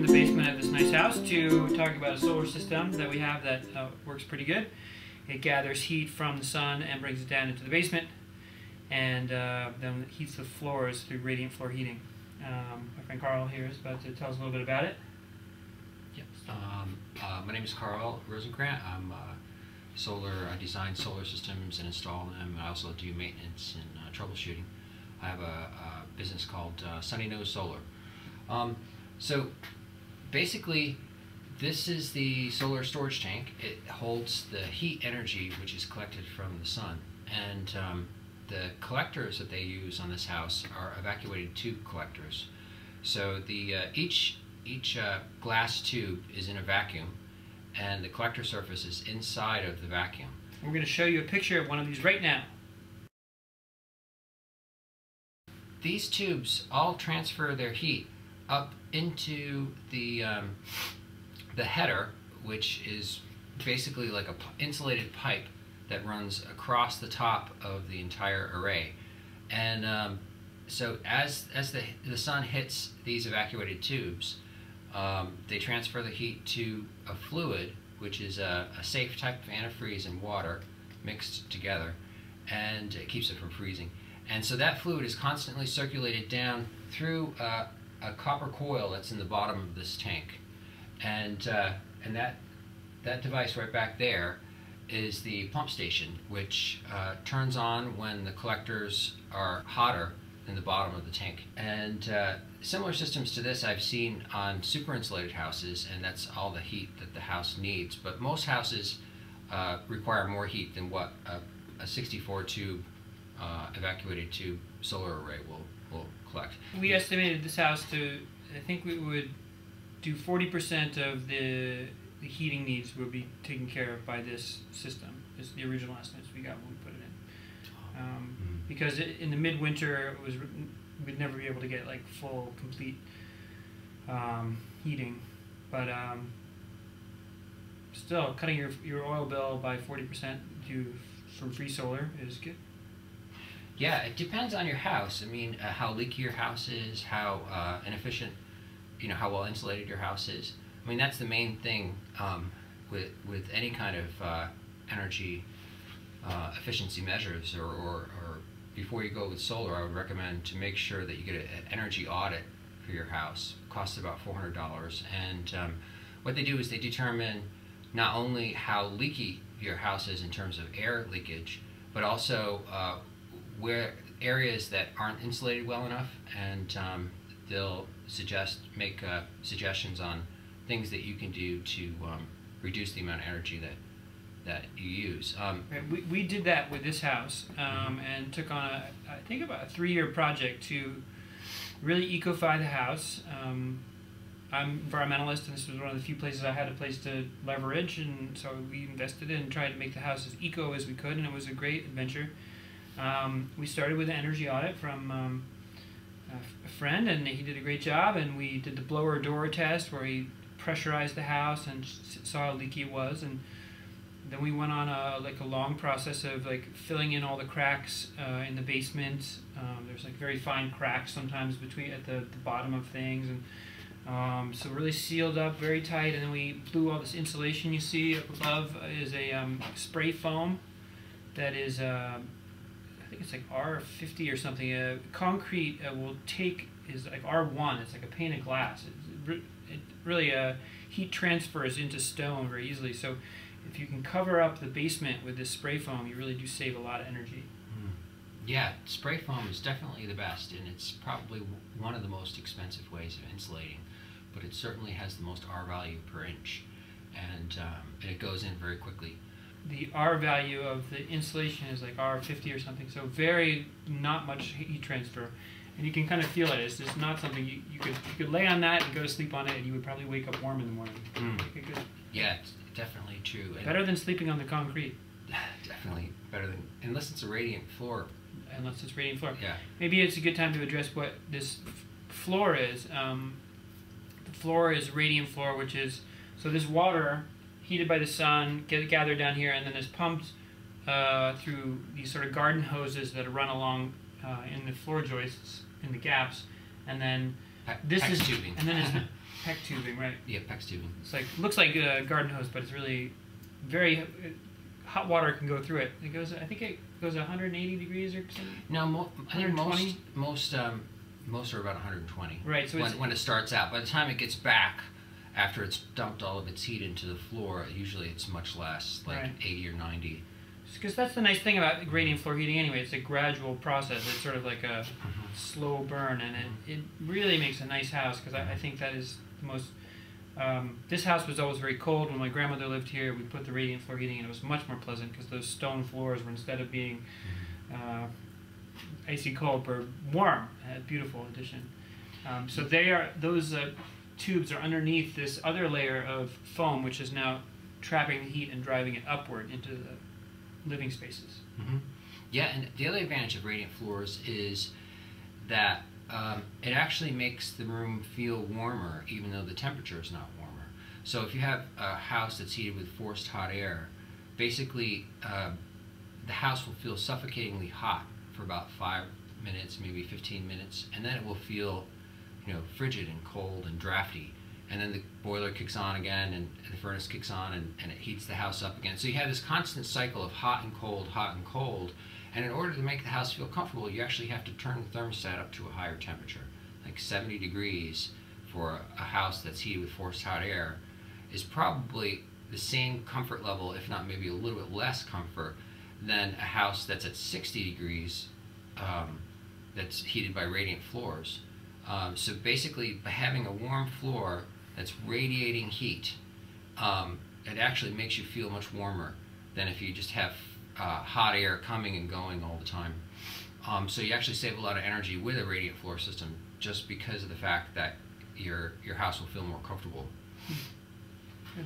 the basement of this nice house to talk about a solar system that we have that works pretty good. It gathers heat from the sun and brings it down into the basement, and then it heats the floors through radiant floor heating. My friend Carl here is about to tell us a little bit about it. Yep. My name is Carl Rosenkrantz. I design solar systems and install them. I also do maintenance and troubleshooting. I have a business called Sunny Nose Solar. So basically, this is the solar storage tank. It holds the heat energy which is collected from the sun, and the collectors that they use on this house are evacuated tube collectors. So the each glass tube is in a vacuum, and the collector surface is inside of the vacuum. We're going to show you a picture of one of these right now. These tubes all transfer their heat up into the header, which is basically like a insulated pipe that runs across the top of the entire array. And so as the sun hits these evacuated tubes, they transfer the heat to a fluid, which is a safe type of antifreeze and water mixed together, and it keeps it from freezing. And so that fluid is constantly circulated down through a copper coil that's in the bottom of this tank, and that device right back there is the pump station, which turns on when the collectors are hotter in the bottom of the tank. And similar systems to this I've seen on super insulated houses, and that's all the heat that the house needs. But most houses require more heat than what a 64 tube evacuated tube solar array will collect. We estimated this house to, I think we would do 40% of the heating needs would be taken care of by this system. This is the original estimates we got when we put it in. Because in the midwinter, we'd never be able to get like full, complete heating. But still, cutting your oil bill by 40% from free solar is good. Yeah, it depends on your house. I mean, how leaky your house is, how inefficient, how well insulated your house is. I mean, that's the main thing with any kind of energy efficiency measures, or before you go with solar, I would recommend to make sure that you get an energy audit for your house. It costs about $400, and what they do is they determine not only how leaky your house is in terms of air leakage, but also where areas that aren't insulated well enough, and they'll make suggestions on things that you can do to reduce the amount of energy that you use. We did that with this house, and took on I think about a 3-year project to really ecofy the house. I'm an environmentalist, and this was one of the few places I had a place to leverage, and so we invested in and tried to make the house as eco as we could, and it was a great adventure. We started with an energy audit from a friend, and he did a great job, and we did the blower door test where he pressurized the house and saw how leaky it was, and then we went on a long process of filling in all the cracks in the basement. There's very fine cracks sometimes at the bottom of things, and so really sealed up very tight, and then we blew all this insulation you see up above is a spray foam that is I think it's like R50 or something. Concrete is like R1. It's like a pane of glass. It really heat transfers into stone very easily. So if you can cover up the basement with this spray foam, you really do save a lot of energy. Yeah, spray foam is definitely the best, and it's probably one of the most expensive ways of insulating, but it certainly has the most R value per inch, and it goes in very quickly. The R value of the insulation is like R50 or something, so not much heat transfer, and you can kind of feel it. It's just not something you could lay on that and go to sleep on it, and you would probably wake up warm in the morning. Yeah, it's definitely true. Better than sleeping on the concrete. Definitely better than, unless it's a radiant floor. Unless it's radiant floor. Yeah. Maybe it's a good time to address what this floor is. The floor is radiant floor, which is so this water heated by the sun, gathered down here, and then is pumped through these sort of garden hoses that run along in the floor joists, in the gaps, and then This PEX is tubing. And then it's PEX tubing, right? Yeah, PEX tubing. It's like looks like a garden hose, but it's really very hot water can go through it. It goes. I think it goes 180 degrees or something. No, I think 120? most are about 120. Right. So when it starts out, by the time it gets back, after it's dumped all of its heat into the floor, usually it's much less, like right. 80 or 90. Because that's the nice thing about gradient floor heating anyway. It's a gradual process. It's sort of like a slow burn, and it really makes a nice house, because I think that is the most... this house was always very cold. When my grandmother lived here, we put the radiant floor heating in. It was much more pleasant because those stone floors were, instead of being icy cold, were warm. A beautiful addition. So those tubes are underneath this other layer of foam, which is now trapping the heat and driving it upward into the living spaces. Mm-hmm. Yeah, and the other advantage of radiant floors is that it actually makes the room feel warmer, even though the temperature is not warmer. So if you have a house that's heated with forced hot air, basically the house will feel suffocatingly hot for about 5 minutes, maybe 15 minutes, and then it will feel, frigid and cold and drafty. And then the boiler kicks on again, and the furnace kicks on, and it heats the house up again. So you have this constant cycle of hot and cold, hot and cold. And in order to make the house feel comfortable, you actually have to turn the thermostat up to a higher temperature. Like 70 degrees for a house that's heated with forced hot air is probably the same comfort level, if not maybe a little bit less comfort, than a house that's at 60 degrees that's heated by radiant floors. So basically, by having a warm floor that's radiating heat, it actually makes you feel much warmer than if you just have hot air coming and going all the time. So you actually save a lot of energy with a radiant floor system, just because of the fact that your house will feel more comfortable. Good.